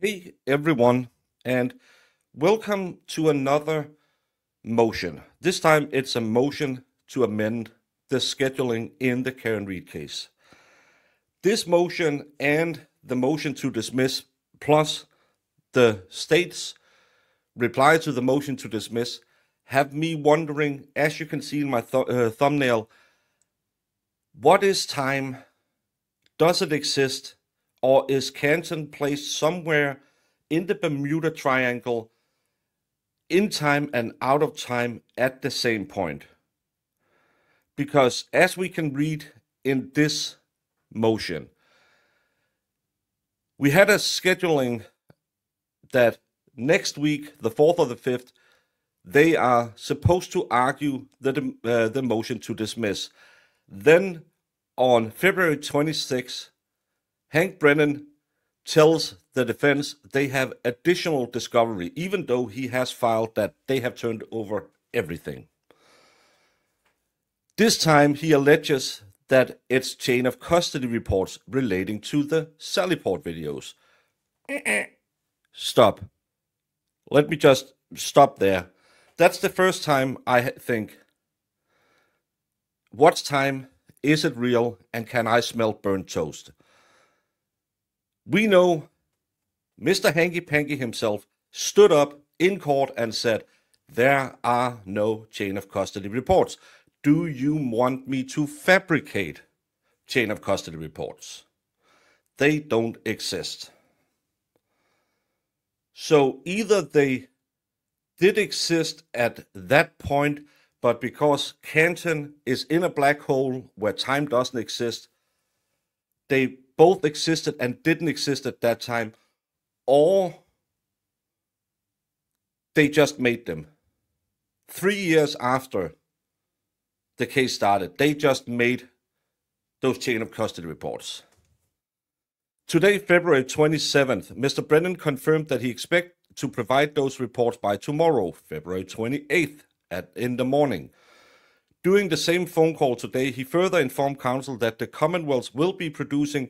Hey everyone, and welcome to another motion. This time it's a motion to amend the scheduling in the Karen Reed case. This motion and the motion to dismiss, plus the state's reply to the motion to dismiss, have me wondering, as you can see in my thumbnail, what is time? Does it exist? Or is Canton placed somewhere in the Bermuda Triangle, in time and out of time at the same point? Because as we can read in this motion, we had a scheduling that next week, the 4th or the 5th, they are supposed to argue the motion to dismiss. Then on February 26th, Hank Brennan tells the defense they have additional discovery, even though he has filed that they have turned over everything. This time he alleges that it's chain of custody reports relating to the Sallyport videos. Stop. Let me just stop there. That's the first time I think, what's time? Is it real? And can I smell burnt toast? We know Mr. Hanky Panky himself stood up in court and said, there are no chain of custody reports. Do you want me to fabricate chain of custody reports? They don't exist. So either they did exist at that point, but because Canton is in a black hole where time doesn't exist, they both existed and didn't exist at that time, or they just made them. 3 years after the case started, they just made those chain of custody reports. Today, February 27th, Mr. Brennan confirmed that he expects to provide those reports by tomorrow, February 28th, in the morning. During the same phone call today, he further informed counsel that the Commonwealth will be producing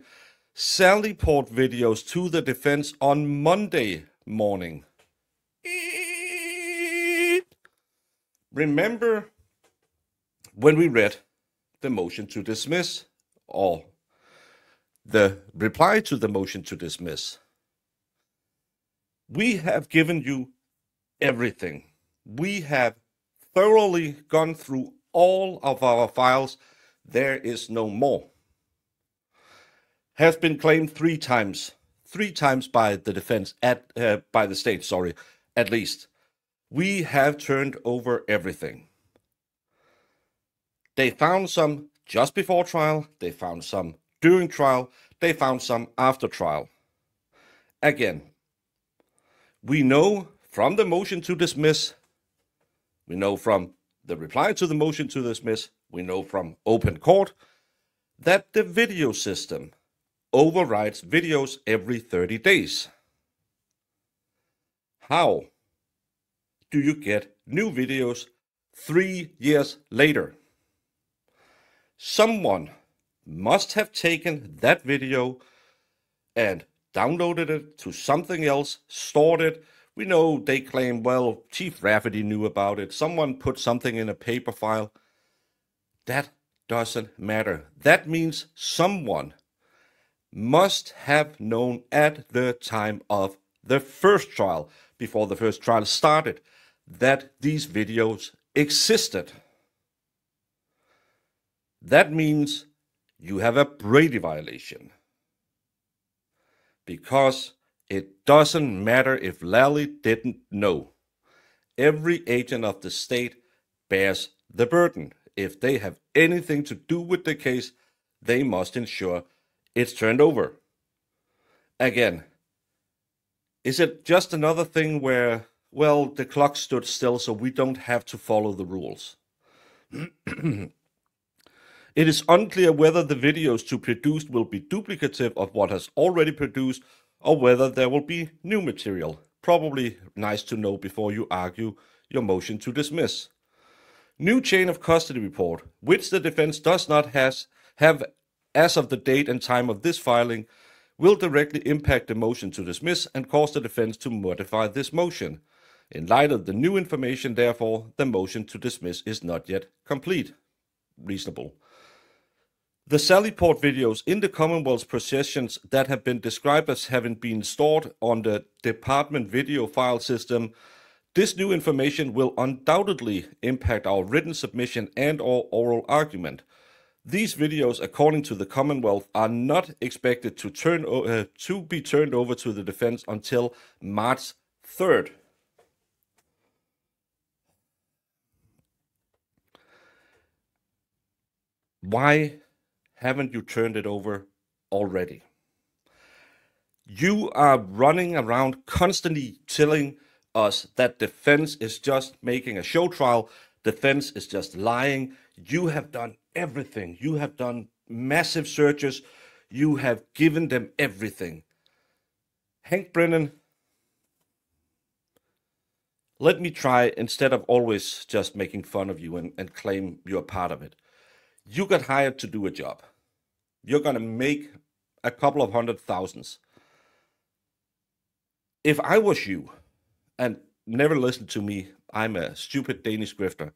Sallyport videos to the defense on Monday morning. Remember when we read the motion to dismiss, or the reply to the motion to dismiss? We have given you everything. We have thoroughly gone through all of our files. There is no more. Has been claimed three times by the defense, by the state, at least. We have turned over everything. They found some just before trial, they found some during trial, they found some after trial. Again, we know from the motion to dismiss, we know from the reply to the motion to dismiss, we know from open court, that the video system overrides videos every 30 days. How do you get new videos 3 years later? Someone must have taken that video and downloaded it to something else, stored it. We know they claim, well, Chief Rafferty knew about it. Someone put something in a paper file. That doesn't matter. That means someone must have known at the time of the first trial, before the first trial started, that these videos existed. That means you have a Brady violation. Because it doesn't matter if Lally didn't know. Every agent of the state bears the burden. If they have anything to do with the case, they must ensure it's turned over. Again, is it just another thing where, well, the clock stood still so we don't have to follow the rules? It is unclear whether the videos to produce will be duplicative of what has already produced, or whether there will be new material. Probably nice to know before you argue your motion to dismiss. New chain of custody report, which the defense does not have as of the date and time of this filing, will directly impact the motion to dismiss and cause the defense to modify this motion. In light of the new information, therefore, the motion to dismiss is not yet complete. Reasonable. The Sallyport videos in the Commonwealth's possessions that have been described as having been stored on the department video file system, this new information will undoubtedly impact our written submission and or oral argument. These videos, according to the Commonwealth, are not expected to be turned over to the defense until March 3rd. Why haven't you turned it over already? You are running around constantly telling us that defense is just making a show trial, defense is just lying. You have done everything. You have done massive searches. You have given them everything. Hank Brennan, let me try, instead of always just making fun of you and claim you're part of it. You got hired to do a job. You're going to make a couple of $100,000. If I was you, and never listen to me, I'm a stupid Danish grifter,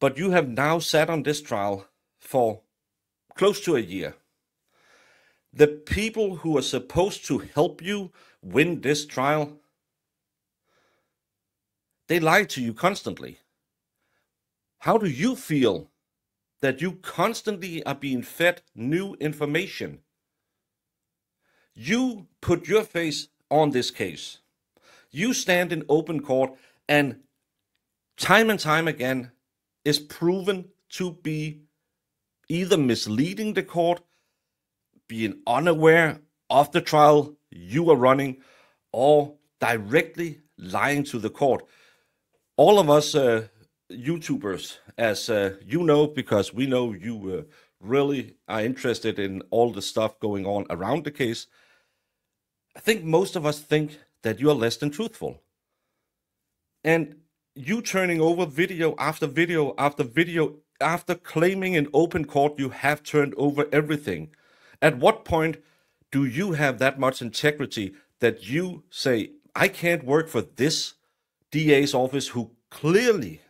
but you have now sat on this trial for close to a year. The people who are supposed to help you win this trial, they lie to you constantly. How do you feel that you constantly are being fed new information? You put your face on this case. You stand in open court and time again is proven to be either misleading the court, being unaware of the trial you are running, or directly lying to the court. All of us YouTubers, as you know, because we know you really are interested in all the stuff going on around the case, I think most of us think that you are less than truthful. And you turning over video after video after video, after claiming in open court you have turned over everything. At what point do you have that much integrity that you say, I can't work for this DA's office who clearly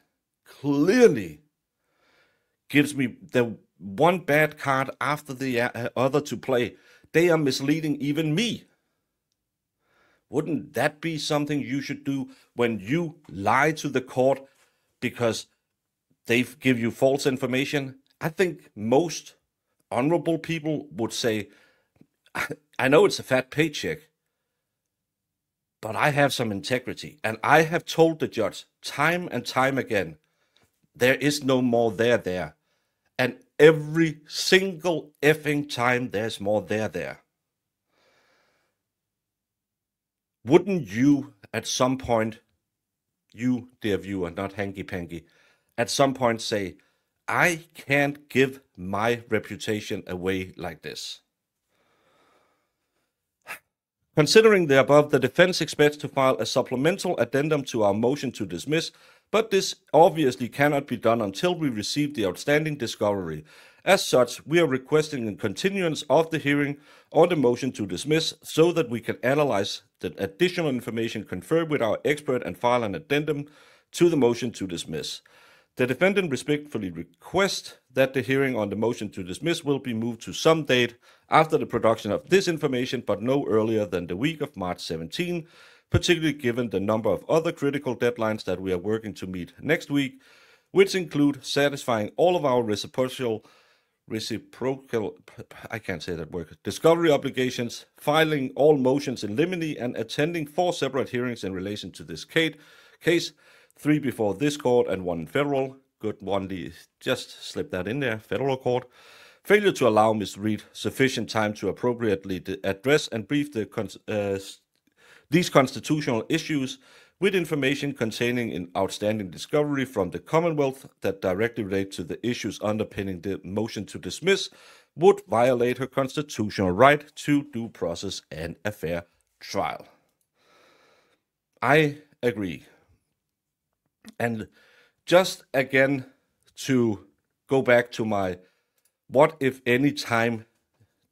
gives me the one bad card after the other to play. They are misleading even me. Wouldn't that be something you should do when you lie to the court because they give you false information? I think most honorable people would say, I know it's a fat paycheck, but I have some integrity. And I have told the judge time and time again, there is no more there. And every single effing time there's more there. Wouldn't you at some point, you dear viewer, not Hanky Panky, at some point say, I can't give my reputation away like this? Considering the above, the defense expects to file a supplemental addendum to our motion to dismiss, but this obviously cannot be done until we receive the outstanding discovery. As such, we are requesting a continuance of the hearing on the motion to dismiss so that we can analyze the additional information conferred with our expert and file an addendum to the motion to dismiss. The defendant respectfully requests that the hearing on the motion to dismiss will be moved to some date after the production of this information, but no earlier than the week of March 17, particularly given the number of other critical deadlines that we are working to meet next week, which include satisfying all of our reciprocal, I can't say that word, discovery obligations, filing all motions in limine, and attending 4 separate hearings in relation to this case, 3 before this court and 1 in federal. Good one, just slip that in there, federal court. Failure to allow Ms. Reed sufficient time to appropriately address and brief these constitutional issues with information containing an outstanding discovery from the Commonwealth that directly relate to the issues underpinning the motion to dismiss would violate her constitutional right to due process and a fair trial. I agree. And just again to go back to my what if any time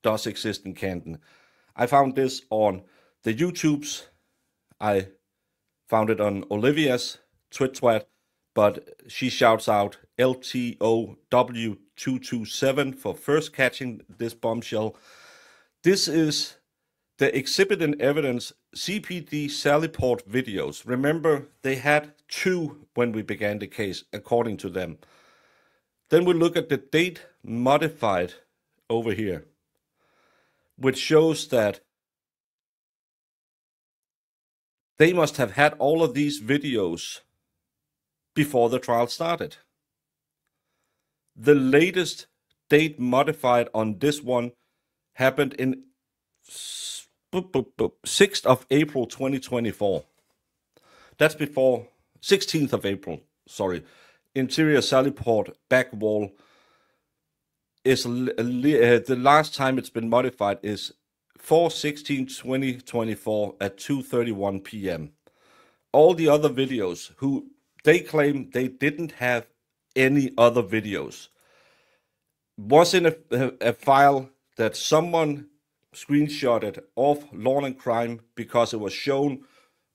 does exist in Canton. I found this on the YouTubes. I found it on Olivia's twit, but she shouts out LTOW227 for first catching this bombshell. This is the exhibit and evidence CPD Sallyport videos. Remember, they had 2 when we began the case, according to them. Then we look at the date modified over here, which shows that they must have had all of these videos before the trial started. The latest date modified on this one happened in 6th of April 2024. That's before 16th of April, sorry. Interior Sallyport back wall is the last time it's been modified is 4/16/2024 at 2:31 p.m. All the other videos, who they claim they didn't have any other videos, was in a file that someone screenshotted off Law and Crime because it was shown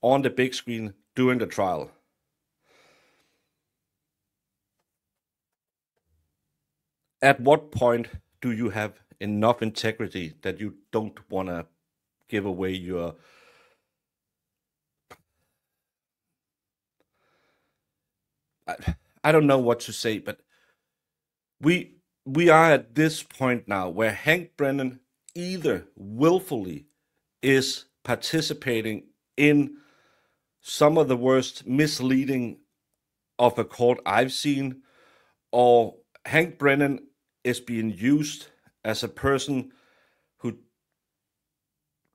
on the big screen during the trial. At what point do you have enough integrity that you don't want to give away your I don't know what to say, but we are at this point now where Hank Brennan either willfully is participating in some of the worst misleading of a court I've seen, or Hank Brennan is being used as a person who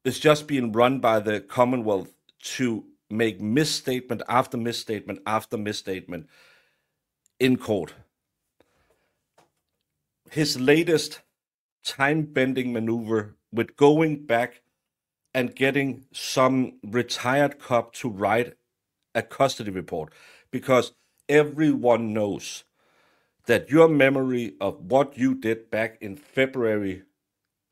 is just being run by the Commonwealth to make misstatement after misstatement after misstatement in court. His latest time-bending maneuver with going back and getting some retired cop to write a custody report, because everyone knows that your memory of what you did back in February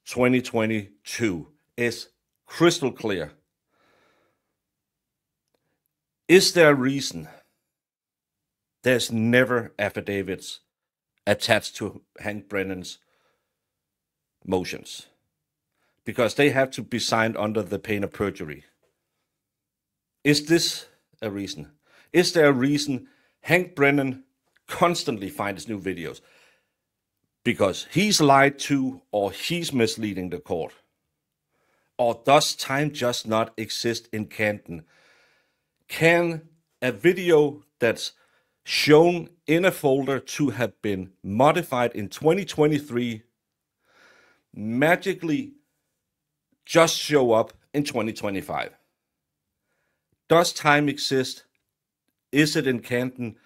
2022 is crystal clear. Is there a reason there's never affidavits attached to Hank Brennan's motions? Because they have to be signed under the pain of perjury. Is this a reason? Is there a reason Hank Brennan constantly finds new videos? Because he's lied to, or he's misleading the court? Or does time just not exist in Canton? Can a video that's shown in a folder to have been modified in 2023 magically just show up in 2025? Does time exist? Is it in Canton?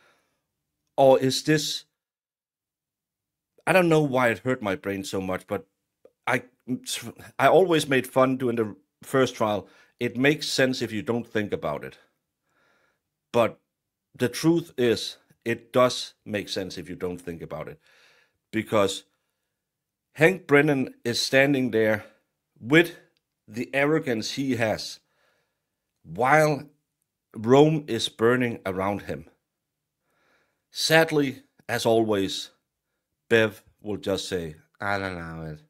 Or is this... I don't know why it hurt my brain so much, but I always made fun during the first trial. It makes sense if you don't think about it. But the truth is, it does make sense if you don't think about it. Because Hank Brennan is standing there with the arrogance he has while Rome is burning around him. Sadly, as always, Bev will just say, I don't know it.